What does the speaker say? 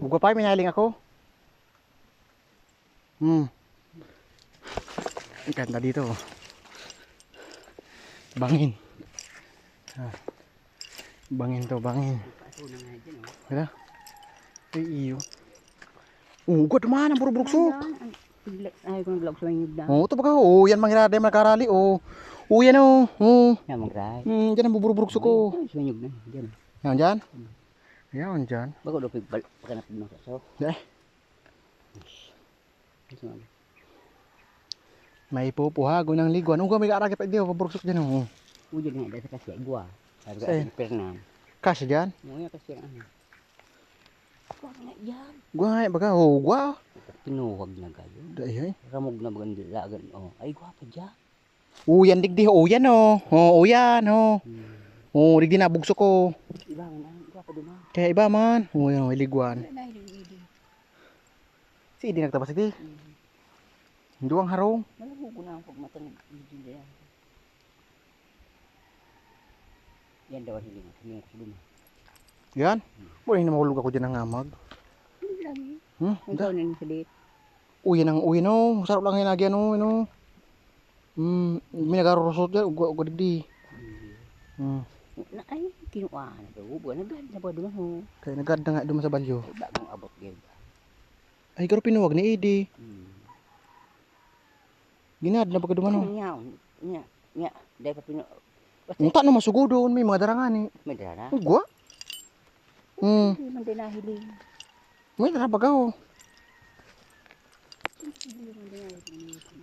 Gugwa pa, minaling ako. Ang ganda dito. Bangin. Bangin to, bangin. Kaya? Ay, iyo. Gwa dumaan ang puro bruksok. Ay, kung vlog sa inyo na. Ito baka, yan mangyari magkarali, yan Yan, mag-ray. Diyan ang buburuksok ko. Sa inyo na, dyan. Yan dyan? Yan dyan. Bago daw pagkanap ng kaso. May pupuhago ng liguan. Kung may kaaragay pa, hindi ako buruksok dyan. Uyan nga, dahil sa kasi igwa. Sabi ko, Saan? Pernam. Kasya dyan? Yung kasi ano. Gwa nga yan. Gwa, baga, gwa. Tinuwag na kayo. Ay. Ramog na bagang lagan. Ay, gwapa dyan. Yan digdi, yan yan digdi na bugso ko. Iba nga na, gwapa duman. Kaya iba man. Yan liguan. Si Idi nagtabas iti. Duwang harong. Malago ko na ang pagmata ng video yan. Yan daw ang hiling ko sa duman. Yan? Muli na mahulog ako dyan ng amag. Hindi lang. Ang Ikaw na yung salit. Uyan ang uyan Sarap lang yung nagyan may nagarurusot dyan. Uga digdi. Ay, kinuha na daw. Nagad na ba duman ho? Kaya nagad na nga duman sa balyo. Bagong abot yan. Ay, karo pinuwag ni Idi. Ginad na pagka duman Nya. Dahil pa pino... Unta na masugudon. May mga darangani. May dara? Ugwa? Hindi man din nahiling. May dara baga Hindi man din nahiling.